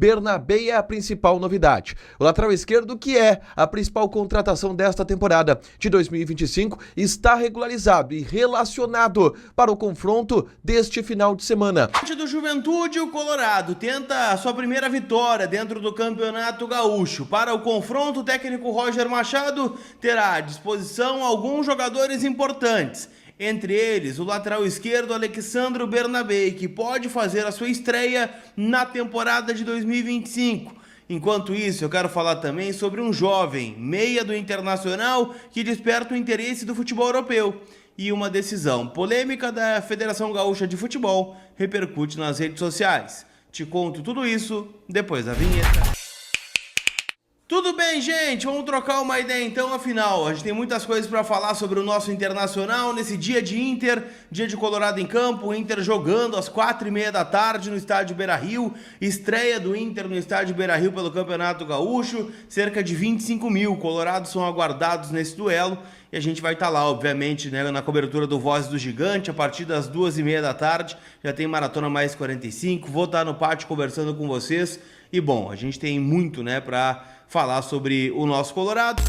Bernabé é a principal novidade. O lateral esquerdo, que é a principal contratação desta temporada de 2025, está regularizado e relacionado para o confronto deste final de semana. Do Juventude, o Colorado tenta a sua primeira vitória dentro do Campeonato Gaúcho. Para o confronto, o técnico Roger Machado terá à disposição alguns jogadores importantes. Entre eles, o lateral esquerdo Alexandro Bernabé, que pode fazer a sua estreia na temporada de 2025. Enquanto isso, eu quero falar também sobre um jovem meia do Internacional que desperta o interesse do futebol europeu. E uma decisão polêmica da Federação Gaúcha de Futebol repercute nas redes sociais. Te conto tudo isso depois da vinheta. Tudo bem, gente? Vamos trocar uma ideia então, afinal. A gente tem muitas coisas para falar sobre o nosso Internacional nesse dia de Inter, dia de Colorado em campo, o Inter jogando às 4h30 da tarde no estádio Beira-Rio, estreia do Inter no estádio Beira-Rio pelo Campeonato Gaúcho, cerca de 25 mil colorados são aguardados nesse duelo e a gente vai estar lá, obviamente, né, na cobertura do Vozes do Gigante, a partir das 2h30 da tarde, já tem Maratona Mais 45, vou estar no pátio conversando com vocês e, bom, a gente tem muito, né, para falar sobre o nosso Colorado.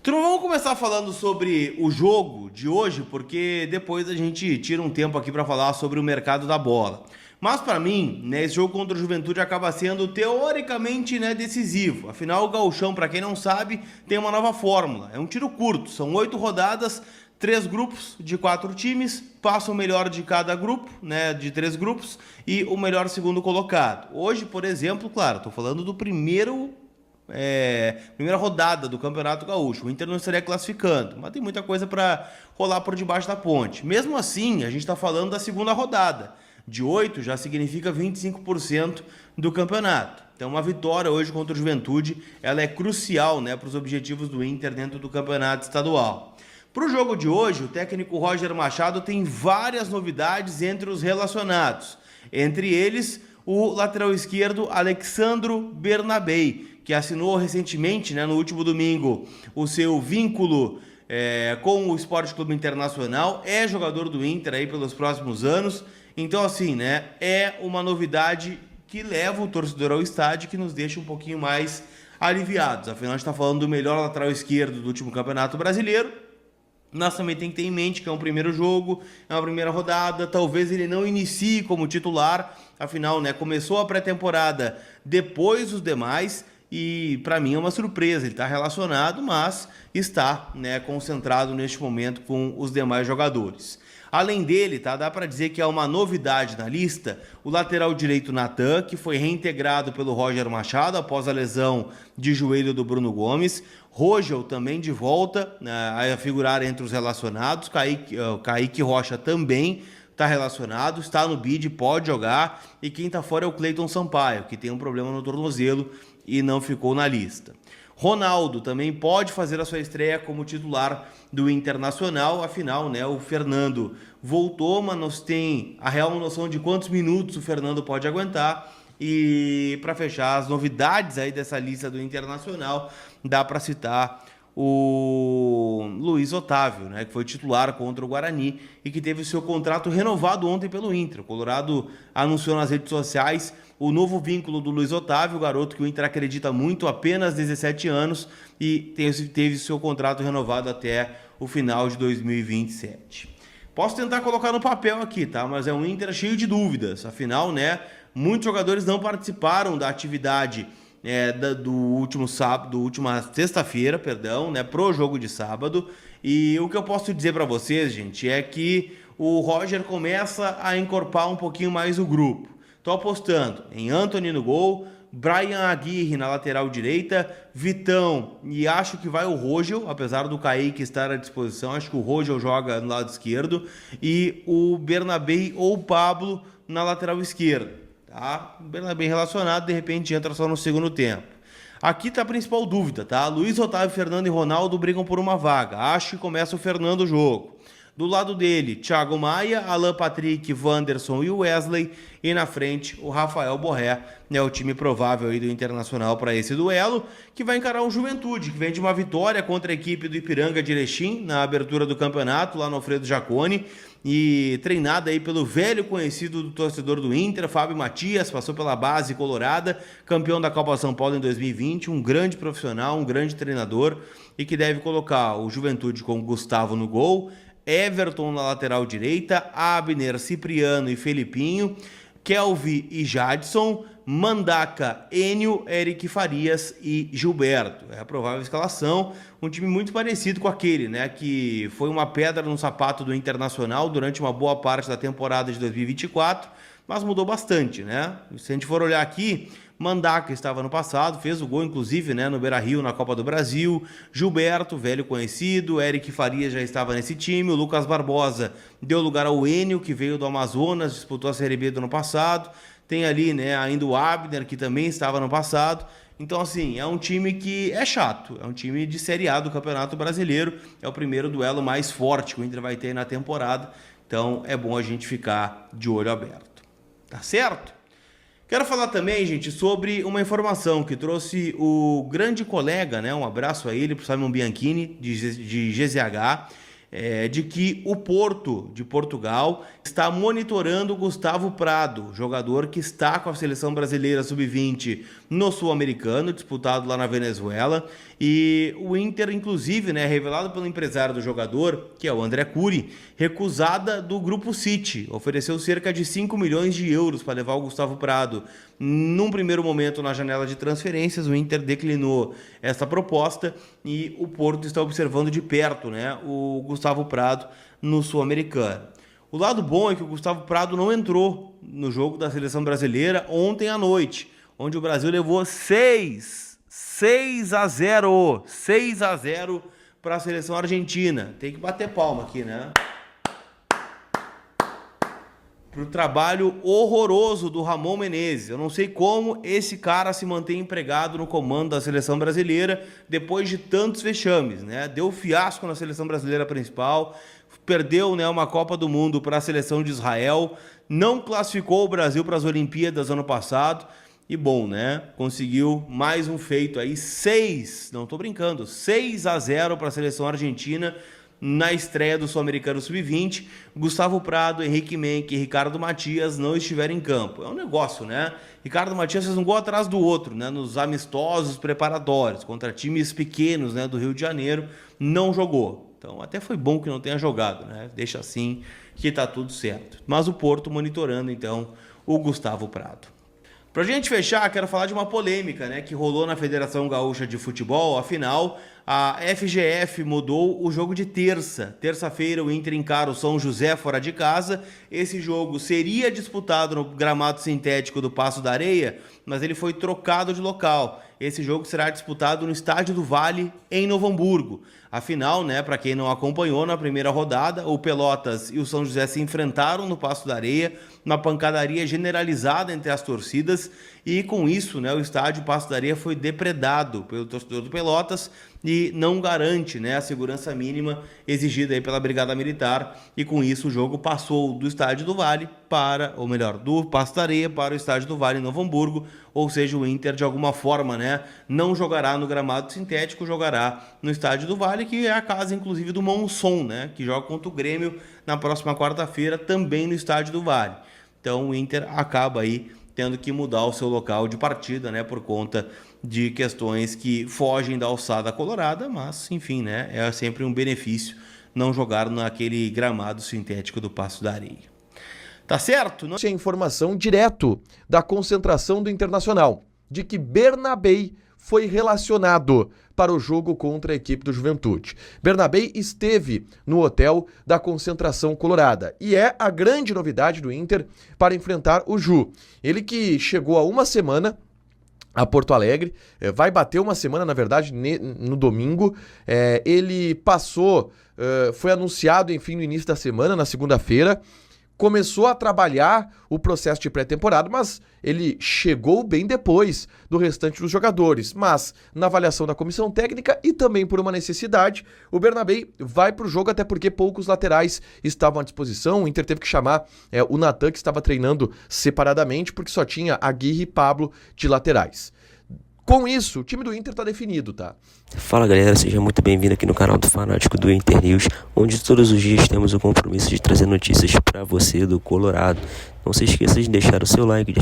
Então vamos começar falando sobre o jogo de hoje, porque depois a gente tira um tempo aqui para falar sobre o mercado da bola. Mas para mim, né, esse jogo contra o Juventude acaba sendo teoricamente, né, decisivo. Afinal, o Gauchão, para quem não sabe, tem uma nova fórmula. É um tiro curto, são 8 rodadas, 3 grupos de 4 times, passa o melhor de cada grupo, né, de 3 grupos, e o melhor segundo colocado. Hoje, por exemplo, claro, estou falando do primeira rodada do Campeonato Gaúcho. O Inter não estaria classificando, mas tem muita coisa para rolar por debaixo da ponte. Mesmo assim, a gente está falando da segunda rodada. De 8 já significa 25% do campeonato. Então uma vitória hoje contra o Juventude, ela é crucial, né, para os objetivos do Inter dentro do campeonato estadual. Para o jogo de hoje, o técnico Roger Machado tem várias novidades entre os relacionados. Entre eles, o lateral esquerdo Alexandro Bernabé, que assinou recentemente, né, no último domingo, o seu vínculo com o Sport Clube Internacional, é jogador do Inter aí pelos próximos anos. Então, assim, né, é uma novidade que leva o torcedor ao estádio, que nos deixa um pouquinho mais aliviados. Afinal, a gente está falando do melhor lateral esquerdo do último Campeonato Brasileiro. Nós também tem que ter em mente que é um primeiro jogo, é uma primeira rodada, talvez ele não inicie como titular, afinal, né, começou a pré-temporada depois dos demais e para mim é uma surpresa, ele está relacionado, mas está, né, concentrado neste momento com os demais jogadores. Além dele, tá, dá para dizer que é uma novidade na lista, o lateral direito Natan, que foi reintegrado pelo Roger Machado após a lesão de joelho do Bruno Gomes. Rogel também de volta a figurar entre os relacionados. Kaique Rocha também está relacionado, está no bid, pode jogar. E quem está fora é o Cleiton Sampaio, que tem um problema no tornozelo e não ficou na lista. Ronaldo também pode fazer a sua estreia como titular do Internacional, afinal, né, o Fernando voltou, mas nós tem a real noção de quantos minutos o Fernando pode aguentar. E para fechar as novidades aí dessa lista do Internacional, dá para citar o Luiz Otávio, né, que foi titular contra o Guarani e que teve seu contrato renovado ontem pelo Inter. O Colorado anunciou nas redes sociais o novo vínculo do Luiz Otávio, o garoto que o Inter acredita muito, apenas 17 anos, e teve seu contrato renovado até o final de 2027. Posso tentar colocar no papel aqui, tá? Mas é um Inter cheio de dúvidas, afinal, né, muitos jogadores não participaram da atividade do último sábado, última sexta-feira, perdão, né, pro jogo de sábado. E o que eu posso dizer para vocês, gente, é que o Roger começa a encorpar um pouquinho mais o grupo. Tô apostando em Antony no gol, Brian Aguirre na lateral direita, Vitão, e acho que vai o Rogel, apesar do Kaique estar à disposição, acho que o Rogel joga no lado esquerdo, e o Bernabé ou o Pablo na lateral esquerda. Tá? O Bernabé relacionado, de repente entra só no segundo tempo. Aqui tá a principal dúvida, tá? Luiz Otávio, Fernando e Ronaldo brigam por uma vaga. Acho que começa o Fernando o jogo. Do lado dele, Thiago Maia, Alan Patrick, Wanderson e Wesley. E na frente, o Rafael Borré, né, o time provável aí do Internacional para esse duelo, que vai encarar o Juventude, que vem de uma vitória contra a equipe do Ipiranga de Erechim, na abertura do campeonato, lá no Alfredo Jaconi. e treinada aí pelo velho conhecido do torcedor do Inter, Fábio Matias, passou pela base colorada, campeão da Copa São Paulo em 2020, um grande profissional, um grande treinador e que deve colocar o Juventude com Gustavo no gol, Everton na lateral direita, Abner, Cipriano e Felipinho, Kelvin e Jadson, Mandaca, Enio, Eric Farias e Gilberto. É a provável escalação, um time muito parecido com aquele, né, que foi uma pedra no sapato do Internacional durante uma boa parte da temporada de 2024, mas mudou bastante, né? Se a gente for olhar aqui, Mandaca estava no passado, fez o gol inclusive, né, no Beira-Rio na Copa do Brasil, Gilberto, velho conhecido, Eric Farias já estava nesse time, o Lucas Barbosa deu lugar ao Enio, que veio do Amazonas, disputou a Série B do ano passado, tem ali, né, ainda o Abner, que também estava no passado. Então, assim, é um time que é chato. É um time de Série A do Campeonato Brasileiro. É o primeiro duelo mais forte que o Inter vai ter na temporada. Então, é bom a gente ficar de olho aberto. Tá certo? Quero falar também, gente, sobre uma informação que trouxe o grande colega, né? Um abraço a ele, pro Simon Bianchini, de GZH. De que o Porto de Portugal está monitorando o Gustavo Prado, jogador que está com a seleção brasileira sub-20 no Sul-Americano, disputado lá na Venezuela, e o Inter, inclusive, né, revelado pelo empresário do jogador, que é o André Curi, recusada do Grupo City, ofereceu cerca de 5 milhões de euros para levar o Gustavo Prado. Num primeiro momento, na janela de transferências, o Inter declinou essa proposta e o Porto está observando de perto, né, o Gustavo Prado no Sul-Americano. O lado bom é que o Gustavo Prado não entrou no jogo da seleção brasileira ontem à noite, onde o Brasil levou 6 a 0 para a seleção argentina. Tem que bater palma aqui, né? Pro trabalho horroroso do Ramon Menezes. Eu não sei como esse cara se mantém empregado no comando da seleção brasileira depois de tantos vexames, né? Deu fiasco na seleção brasileira principal, perdeu, né, uma Copa do Mundo para a seleção de Israel, não classificou o Brasil para as Olimpíadas ano passado e, bom, né, conseguiu mais um feito aí, 6 a 0 para a seleção argentina na estreia do Sul-Americano Sub-20. Gustavo Prado, Henrique Menck e Ricardo Matias não estiveram em campo. É um negócio, né? Ricardo Matias fez um gol atrás do outro, né? Nos amistosos preparatórios, contra times pequenos, né, do Rio de Janeiro, não jogou. Então até foi bom que não tenha jogado, né? Deixa assim que tá tudo certo. Mas o Porto monitorando, então, o Gustavo Prado. Pra gente fechar, quero falar de uma polêmica, né, que rolou na Federação Gaúcha de Futebol. Afinal, a FGF mudou o jogo de terça. Terça-feira o Inter encara o São José fora de casa. Esse jogo seria disputado no gramado sintético do Paço da Areia, mas ele foi trocado de local. Esse jogo será disputado no Estádio do Vale, em Novo Hamburgo. Afinal, né, para quem não acompanhou, na primeira rodada, o Pelotas e o São José se enfrentaram no Paço da Areia, uma pancadaria generalizada entre as torcidas, e com isso, né, o estádio Paço da Areia foi depredado pelo torcedor do Pelotas e não garante, né, a segurança mínima exigida aí pela Brigada Militar, e com isso o jogo passou do Estádio do Vale para, ou melhor, do Paço da Areia para o Estádio do Vale em Novo Hamburgo, ou seja, o Inter de alguma forma, né, não jogará no gramado sintético, jogará no Estádio do Vale, que é a casa inclusive do Monson, né, que joga contra o Grêmio na próxima quarta-feira também no Estádio do Vale. Então o Inter acaba aí tendo que mudar o seu local de partida, né, por conta de questões que fogem da alçada colorada, mas, enfim, né, é sempre um benefício não jogar naquele gramado sintético do Paço da Areia. Tá certo? Essa é a informação direto da concentração do Internacional, de que Bernabei foi relacionado para o jogo contra a equipe do Juventude. Bernabei esteve no hotel da concentração colorada e é a grande novidade do Inter para enfrentar o Ju. Ele que chegou há uma semana a Porto Alegre, vai bater uma semana, na verdade, no domingo. Ele passou, foi anunciado, enfim, no início da semana, na segunda-feira, começou a trabalhar o processo de pré-temporada, mas ele chegou bem depois do restante dos jogadores. Mas, na avaliação da comissão técnica e também por uma necessidade, o Bernabei vai para o jogo, até porque poucos laterais estavam à disposição. O Inter teve que chamar o Natan, que estava treinando separadamente, porque só tinha Aguirre e Pablo de laterais. Com isso, o time do Inter tá definido, tá? Fala galera, seja muito bem-vindo aqui no canal do Fanático do Inter News, onde todos os dias temos o compromisso de trazer notícias para você do Colorado. Não se esqueça de deixar o seu like,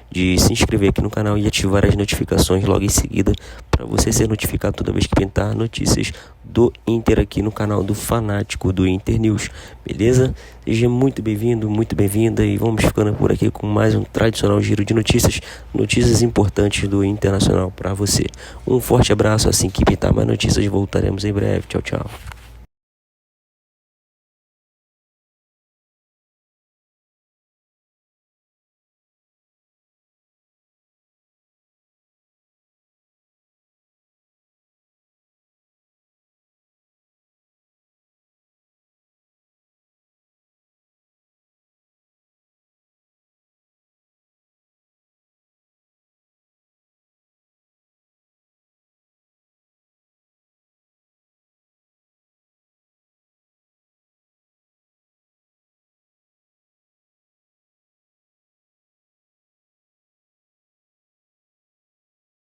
de se inscrever aqui no canal e ativar as notificações logo em seguida para você ser notificado toda vez que pintar notícias do Inter aqui no canal do Fanático do Inter News, beleza? Seja muito bem-vindo, muito bem-vinda e vamos ficando por aqui com mais um tradicional giro de notícias importantes do Internacional para você. Um forte abraço, assim que pintar mais notícias voltaremos em breve. Tchau, tchau.